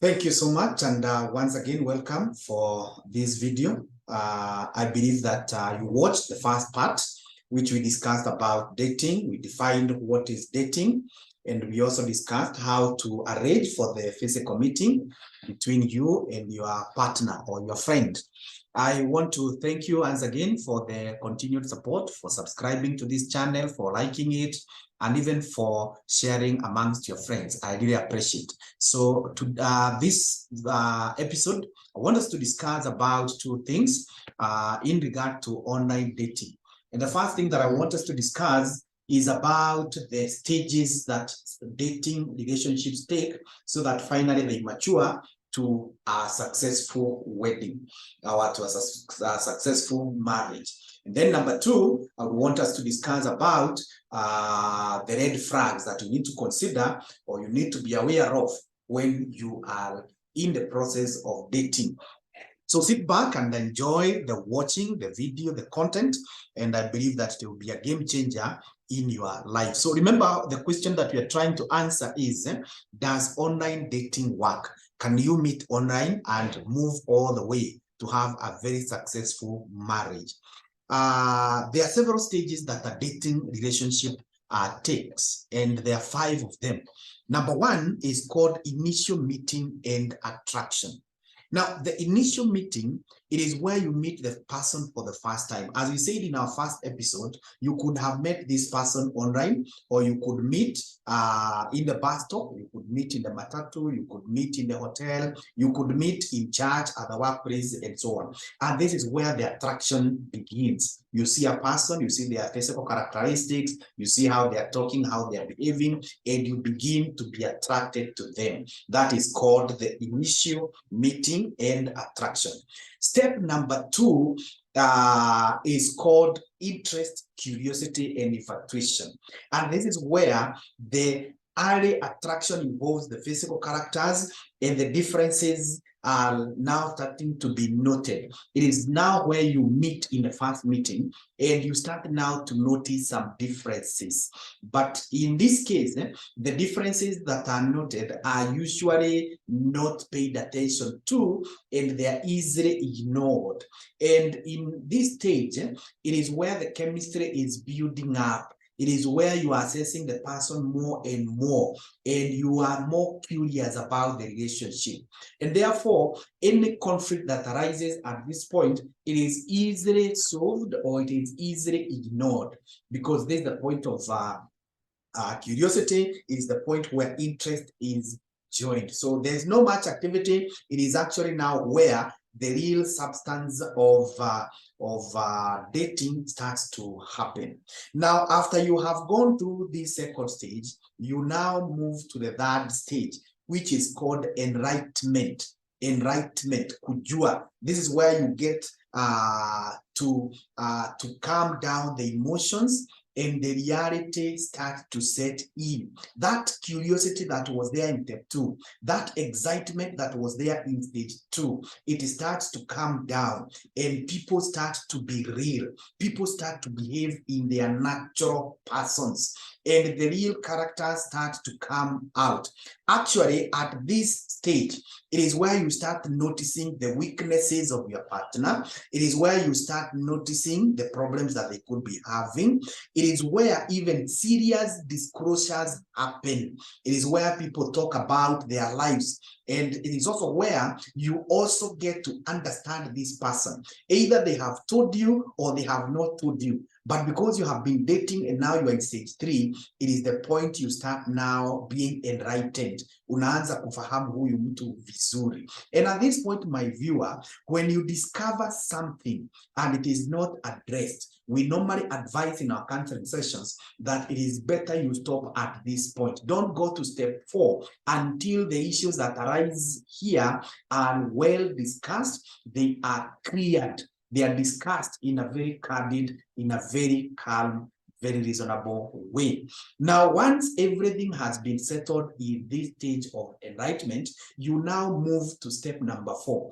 Thank you so much, and once again, welcome for this video. I believe that you watched the first part, which we discussed about dating. We defined what is dating, and we also discussed how to arrange for the physical meeting between you and your partner or your friend. I want to thank you once again for the continued support, for subscribing to this channel, for liking it, and even for sharing amongst your friends. I really appreciate. So to this episode, I want us to discuss about two things in regard to online dating. And the first thing that I want us to discuss is about the stages that dating relationships take so that finally they mature to a successful wedding or to a successful marriage. And then number two, I want us to discuss about the red flags that you need to consider or you need to be aware of when you are in the process of dating. So sit back and enjoy the watching, the video, the content, and I believe that it will be a game changer in your life. So remember, the question that we are trying to answer is, does online dating work? Can you meet online and move all the way to have a very successful marriage? There are several stages that a dating relationship takes, and there are 5 of them. Number 1 is called initial meeting and attraction. Now, the initial meeting, it is where you meet the person for the first time. As we said in our first episode, you could have met this person online, or you could meet in the bus stop, you could meet in the matatu, you could meet in the hotel, you could meet in church, at the workplace, and so on. And this is where the attraction begins. You see a person, you see their physical characteristics, you see how they are talking, how they are behaving, and you begin to be attracted to them. That is called the initial meeting and attraction. Step number 2 is called interest, curiosity, and infatuation. And this is where the early attraction involves the physical characters, and the differences are now starting to be noted. It is now where you meet in the first meeting and you start now to notice some differences. But in this case, the differences that are noted are usually not paid attention to, and they are easily ignored. And in this stage, it is where the chemistry is building up. It is where you are assessing the person more and more, and you are more curious about the relationship. And therefore, any conflict that arises at this point, it is easily solved or it is easily ignored, because this is the point of curiosity, is the point where interest is joined. So there's no much activity. It is actually now where the real substance of dating starts to happen. Now, after you have gone through this second stage, you now move to the third stage, which is called enlightenment. Enlightenment, kujua. This is where you get to calm down the emotions, and the reality starts to set in. That curiosity that was there in step 2, that excitement that was there in stage 2, it starts to calm down, and people start to be real. People start to behave in their natural persons, and the real characters start to come out. Actually, at this stage, it is where you start noticing the weaknesses of your partner. It is where you start noticing the problems that they could be having. It is where even serious disclosures happen. It is where people talk about their lives. And it is also where you also get to understand this person. Either they have told you or they have not told you. But because you have been dating and now you are in stage 3, it is the point you start now being enlightened. Unaanza kufahamu huyu mtu vizuri. And at this point, my viewer, when you discover something and it is not addressed, we normally advise in our counseling sessions that it is better you stop at this point. Don't go to step 4 until the issues that arise here are well discussed, they are cleared. They are discussed in a very candid, in a very calm, very reasonable way. Now, once everything has been settled in this stage of enlightenment, you now move to step number 4.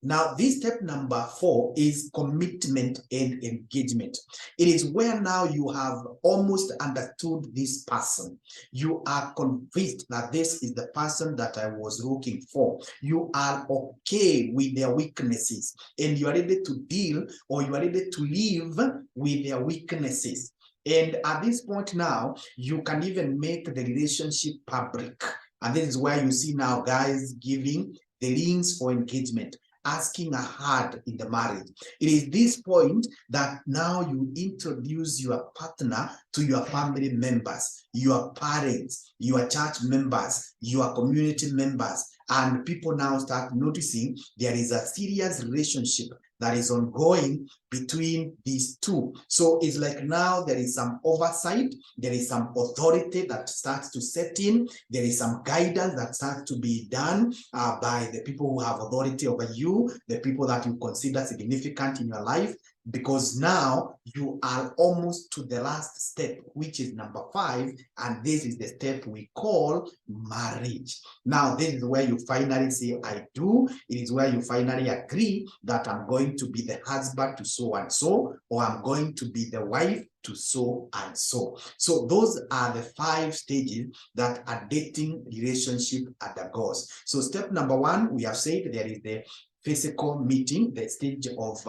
Now, this step number 4 is commitment and engagement. It is where now you have almost understood this person. You are convinced that this is the person that I was looking for. You are okay with their weaknesses, and you are ready to deal, or you are ready to live with their weaknesses. And at this point now, you can even make the relationship public. And this is where you see now guys giving the links for engagement, asking a hand in the marriage. It is this point that now you introduce your partner to your family members, your parents, your church members, your community members, and people now start noticing there is a serious relationship that is ongoing between these two. So it's like now there is some oversight, there is some authority that starts to set in, there is some guidance that starts to be done by the people who have authority over you, the people that you consider significant in your life, because now you are almost to the last step, which is number 5, and this is the step we call marriage. Now, this is where you finally say, I do. It is where you finally agree that I'm going to be the husband to so and so, or I'm going to be the wife to so and so. So those are the 5 stages that a dating relationship undergoes. So step number 1, we have said there is the physical meeting, the stage of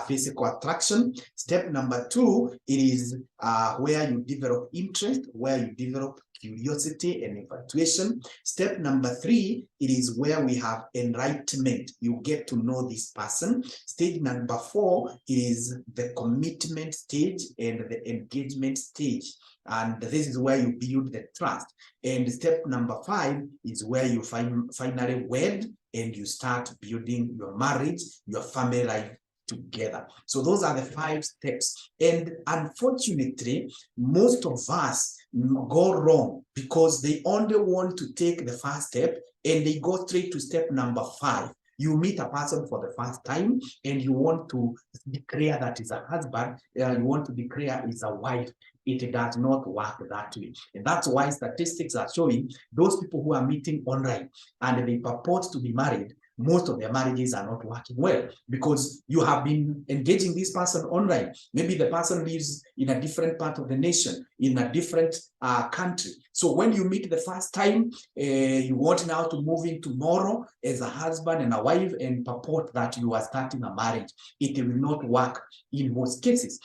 physical attraction. Step number 2, it is where you develop interest, where you develop curiosity and infatuation. Step number 3, it is where we have enlightenment. You get to know this person. Stage number 4 is the commitment stage and the engagement stage. And this is where you build the trust. And step number 5 is where you finally wed and you start building your marriage, your family life together. So those are the 5 steps. And unfortunately, most of us go wrong because they only want to take the first step and they go straight to step number 5. You meet a person for the first time and you want to declare that is a husband, you want to declare is a wife. It does not work that way. And that's why statistics are showing those people who are meeting online and they purport to be married, most of their marriages are not working well because you have been engaging this person online. Maybe the person lives in a different part of the nation, in a different country. So when you meet the first time, you want now to move in tomorrow as a husband and a wife and purport that you are starting a marriage. It will not work in most cases.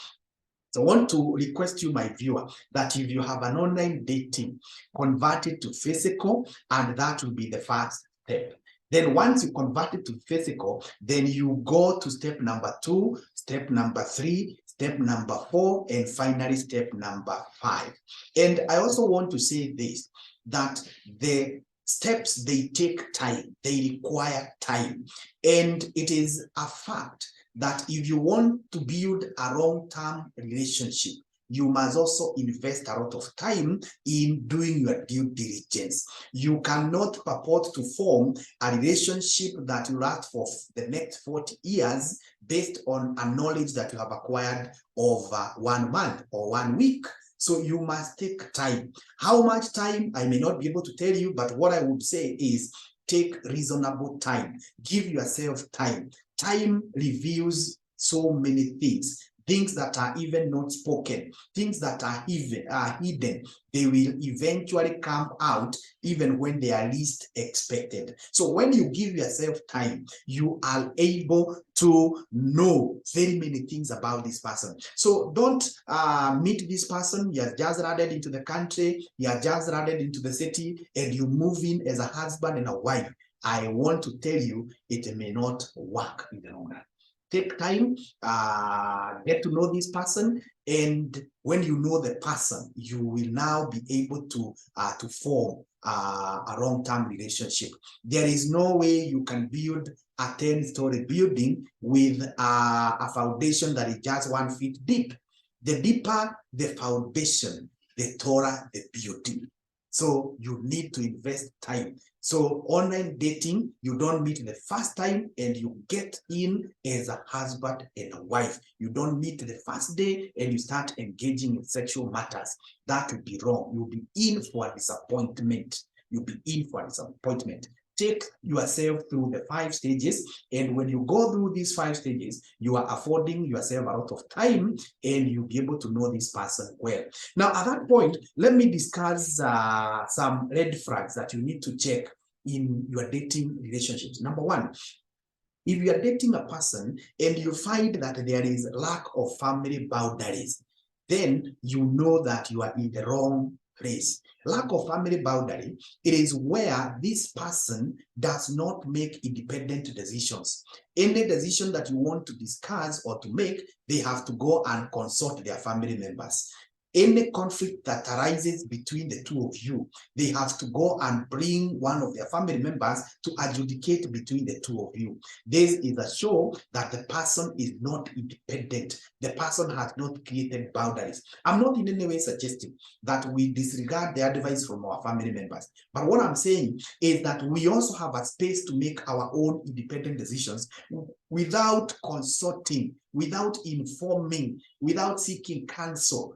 So I want to request you, my viewer, that if you have an online dating, convert it to physical, and that will be the first step. Then once you convert it to physical, then you go to step number 2, step number 3, step number 4, and finally step number 5. And I also want to say this, that the steps, they take time, they require time. And it is a fact that if you want to build a long-term relationship, you must also invest a lot of time in doing your due diligence. You cannot purport to form a relationship that will last for the next 40 years based on a knowledge that you have acquired over 1 month or 1 week. So you must take time. How much time, I may not be able to tell you, but what I would say is take reasonable time. Give yourself time. Time reveals so many things. Things that are even not spoken, things that are hidden, they will eventually come out even when they are least expected. So when you give yourself time, you are able to know very many things about this person. So don't meet this person, you are just landed into the country, you are just landed into the city, and you move in as a husband and a wife. I want to tell you, it may not work in the long run. Take time, get to know this person, and when you know the person, you will now be able to form a long-term relationship. There is no way you can build a 10-story building with a foundation that is just 1 feet deep. The deeper the foundation, the taller the building. So you need to invest time. So online dating, you don't meet the first time and you get in as a husband and a wife. You don't meet the first day and you start engaging in sexual matters. That would be wrong. You'll be in for a disappointment. You'll be in for a disappointment. take yourself through the 5 stages. And when you go through these 5 stages, you are affording yourself a lot of time and you'll be able to know this person well. Now, at that point, let me discuss some red flags that you need to check in your dating relationships. Number one, if you are dating a person and you find that there is lack of family boundaries, then you know that you are in the wrong place. Lack of family boundary, it is where this person does not make independent decisions. Any decision that you want to discuss or to make, they have to go and consult their family members. Any conflict that arises between the two of you, they have to go and bring one of their family members to adjudicate between the two of you. This is a show that the person is not independent. The person has not created boundaries. I'm not in any way suggesting that we disregard the advice from our family members. But what I'm saying is that we also have a space to make our own independent decisions without consulting, without informing, without seeking counsel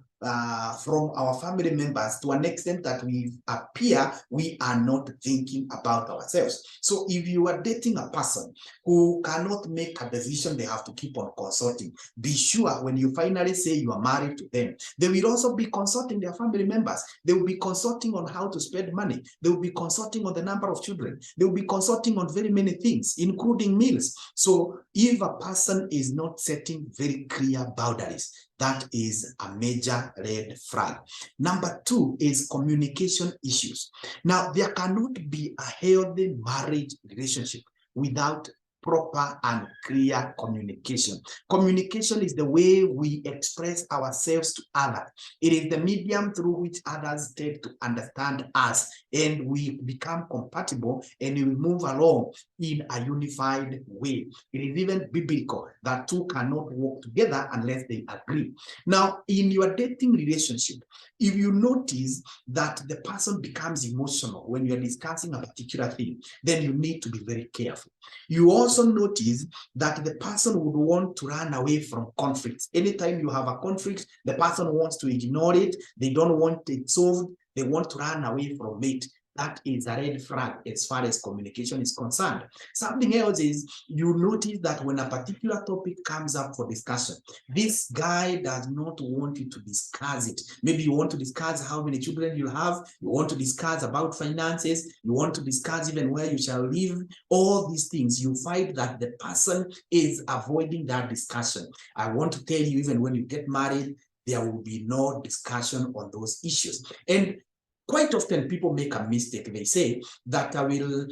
from our family members, to an extent that we appear we are not thinking about ourselves. So if you are dating a person who cannot make a decision, they have to keep on consulting. Be sure when you finally say you are married to them, they will also be consulting their family members. They will be consulting on how to spend money. They will be consulting on the number of children. They will be consulting on very many things, including meals. So if a person is not setting very clear boundaries, that is a major red flag. Number two is communication issues. Now, there cannot be a healthy marriage relationship without proper and clear communication. Communication is the way we express ourselves to others. It is the medium through which others take to understand us, and we become compatible and we move along in a unified way. It is even biblical that two cannot work together unless they agree. Now, in your dating relationship, if you notice that the person becomes emotional when you're discussing a particular thing, then you need to be very careful. You also notice that the person would want to run away from conflicts. Anytime you have a conflict, the person wants to ignore it. They don't want it solved. They want to run away from it. That is a red flag as far as communication is concerned. Something else is you notice that when a particular topic comes up for discussion, this guy does not want you to discuss it. Maybe you want to discuss how many children you have, you want to discuss about finances, you want to discuss even where you shall live, all these things. You find that the person is avoiding that discussion. I want to tell you, even when you get married, there will be no discussion on those issues. And quite often people make a mistake. They say that I will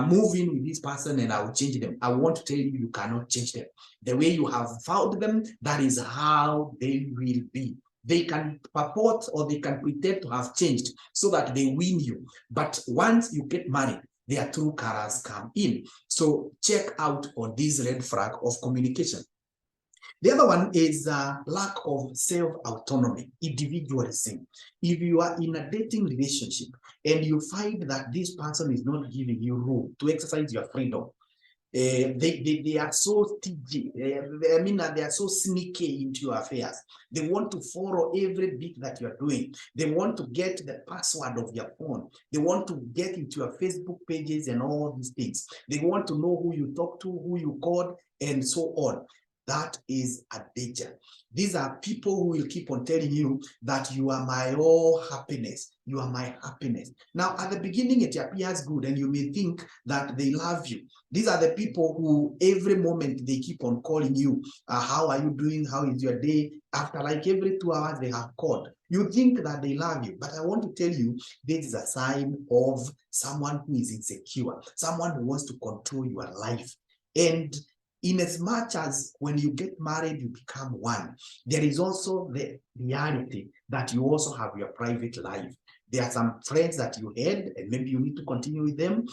move in with this person and I will change them. I want to tell you, you cannot change them. The way you have found them, that is how they will be. They can purport or they can pretend to have changed so that they win you. But once you get married, their true colors come in. So check out on this red flag of communication. The other one is lack of self-autonomy, individualism. If you are in a dating relationship and you find that this person is not giving you room to exercise your freedom, they are so stingy. They are so sneaky into your affairs. They want to follow every bit that you are doing. They want to get the password of your phone. They want to get into your Facebook pages and all these things. They want to know who you talk to, who you called, and so on. That is a danger. These are people who will keep on telling you that you are my all happiness. You are my happiness. Now, at the beginning, it appears good, and you may think that they love you. These are the people who every moment they keep on calling you. How are you doing? How is your day? After like every 2 hours, they have called. You think that they love you, but I want to tell you, this is a sign of someone who is insecure, someone who wants to control your life. And in as much as when you get married, you become one, there is also the reality that you also have your private life. There are some friends that you had, and maybe you need to continue with them,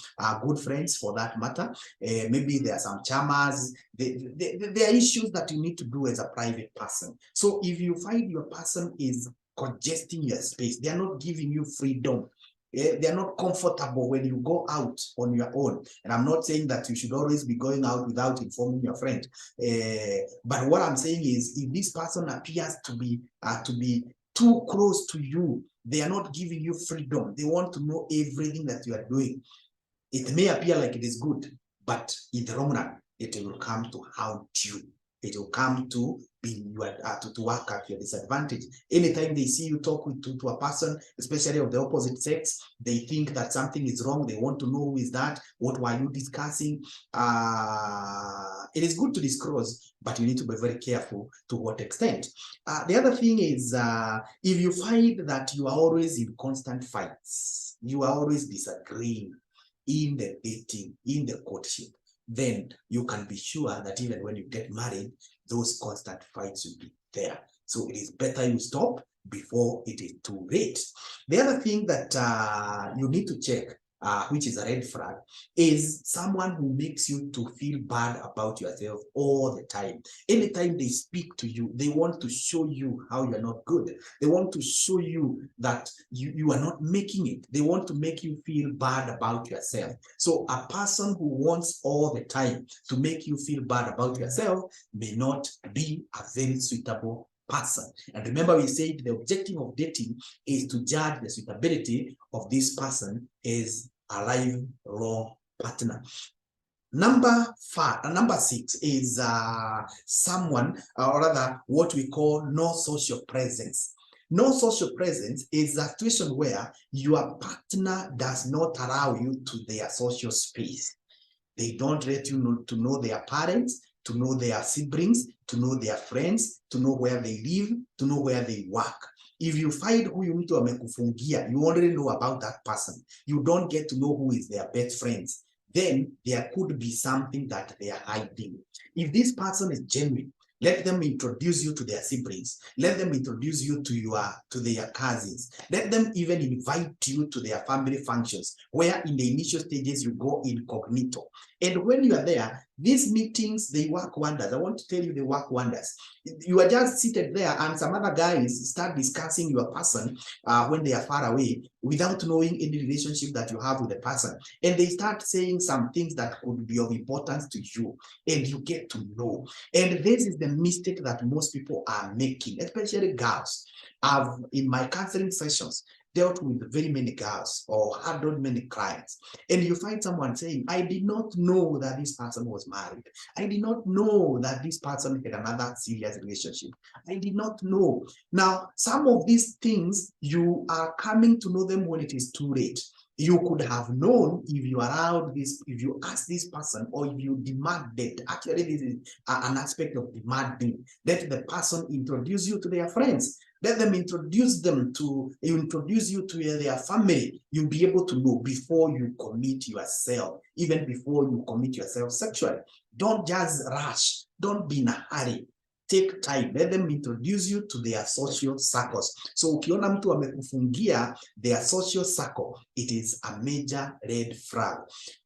good friends for that matter. Maybe there are some charmers. There are issues that you need to do as a private person. So if you find your person is congesting your space, they are not giving you freedom, they're not comfortable when you go out on your own. And I'm not saying that you should always be going out without informing your friend. But what I'm saying is, if this person appears to be too close to you, they are not giving you freedom. They want to know everything that you are doing. It may appear like it is good, but in the long run, it will come to haunt you. It will come to be your, to work at your disadvantage. Anytime they see you talk to a person, especially of the opposite sex, they think that something is wrong. They want to know who is that. What were you discussing? It is good to disclose, but you need to be very careful to what extent. The other thing is, if you find that you are always in constant fights, you are always disagreeing in the dating, in the courtship, then you can be sure that even when you get married, those constant fights will be there. So it is better you stop before it is too late. The other thing that you need to check, which is a red flag, is someone who makes you to feel bad about yourself all the time. Anytime they speak to you, they want to show you how you're not good. They want to show you that you are not making it. They want to make you feel bad about yourself. So a person who wants all the time to make you feel bad about yourself may not be a very suitable person. And remember, we said the objective of dating is to judge the suitability of this person as a lifelong partner. Number 6 is someone, or rather what we call no social presence. No social presence is a situation where your partner does not allow you to their social space. They don't let you know their parents, to know their siblings, to know their friends, to know where they live, to know where they work. If you find huyu mtu amekufungia, you already know about that person. You don't get to know who is their best friends. Then there could be something that they are hiding. If this person is genuine, let them introduce you to their siblings. Let them introduce you to their cousins. Let them even invite you to their family functions, where in the initial stages you go incognito. And when you are there, these meetings, they work wonders. I want to tell you, they work wonders. You are just seated there and some other guys start discussing your person when they are far away without knowing any relationship that you have with the person. And they start saying some things that could be of importance to you, and you get to know. And this is the mistake that most people are making, especially girls. I've, in my counseling sessions, dealt with very many girls or handled many clients, and you find someone saying, I did not know that this person was married. I did not know that this person had another serious relationship. I did not know. Now, some of these things, you are coming to know them when it is too late. You could have known if you allowed this, if you asked this person, or if you demanded. Actually, this is an aspect of demanding. Let the person introduce you to their friends. Let them introduce you to their family. You'll be able to know before you commit yourself, even before you commit yourself sexually. Don't just rush. Don't be in a hurry. Take time. Let them introduce you to their social circles. So ukiona mtu amekufungia their social circle, it is a major red flag.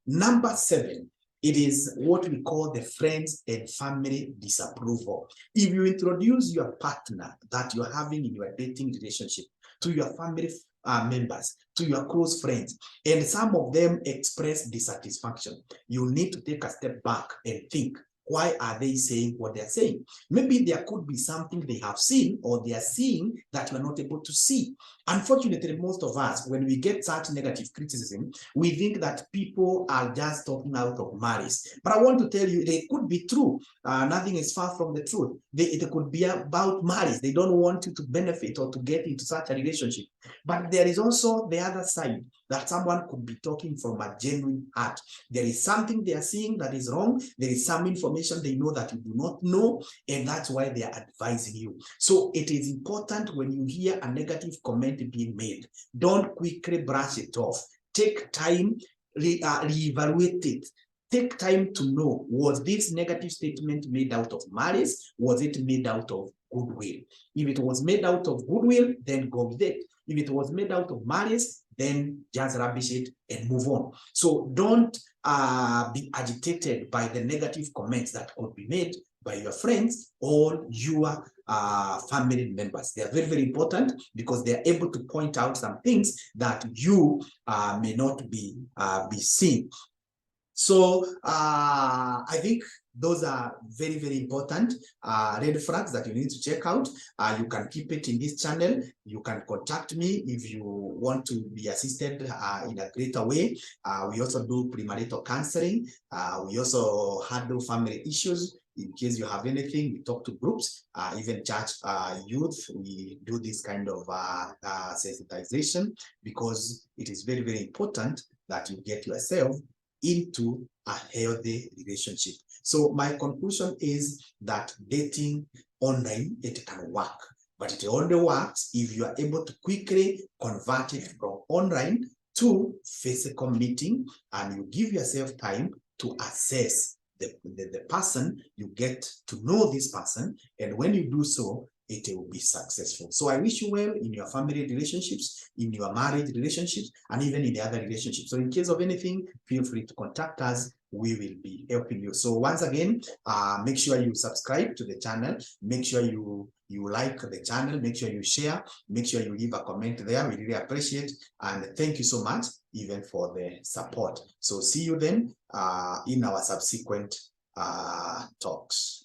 Number 7, it is what we call the friends and family disapproval. If you introduce your partner that you're having in your dating relationship to your family members, to your close friends, and some of them express dissatisfaction, you need to take a step back and think, why are they saying what they're saying? Maybe there could be something they have seen or they are seeing that you're not able to see. Unfortunately, most of us, when we get such negative criticism, we think that people are just talking out of malice. But I want to tell you, they could be true. Nothing is far from the truth. It could be about malice. They don't want you to benefit or to get into such a relationship. But there is also the other side, that someone could be talking from a genuine heart. There is something they are seeing that is wrong. There is some information they know that you do not know, and that's why they are advising you. So it is important when you hear a negative comment being made, don't quickly brush it off. Take time, reevaluate it. Take time to know, was this negative statement made out of malice? Was it made out of goodwill? If it was made out of goodwill, then go with it. If it was made out of malice, then just rubbish it and move on. So don't be agitated by the negative comments that could be made by your friends or your family members. They are very, very important because they are able to point out some things that you may not be seeing. So I think those are very, very important red flags that you need to check out. You can keep it in this channel. You can contact me if you want to be assisted in a greater way. We also do premarital counseling. We also handle family issues. In case you have anything, we talk to groups, even church youth. We do this kind of sensitization because it is very, very important that you get yourself into a healthy relationship. So my conclusion is that dating online, it can work, but it only works if you are able to quickly convert it from online to physical meeting, and you give yourself time to assess the person. You get to know this person, and when you do so, it will be successful. So I wish you well in your family relationships, in your marriage relationships, and even in the other relationships. So in case of anything, feel free to contact us. We will be helping you. So once again, make sure you subscribe to the channel. Make sure you like the channel. Make sure you share. Make sure you leave a comment there. We really appreciate. And thank you so much even for the support. So see you then in our subsequent talks.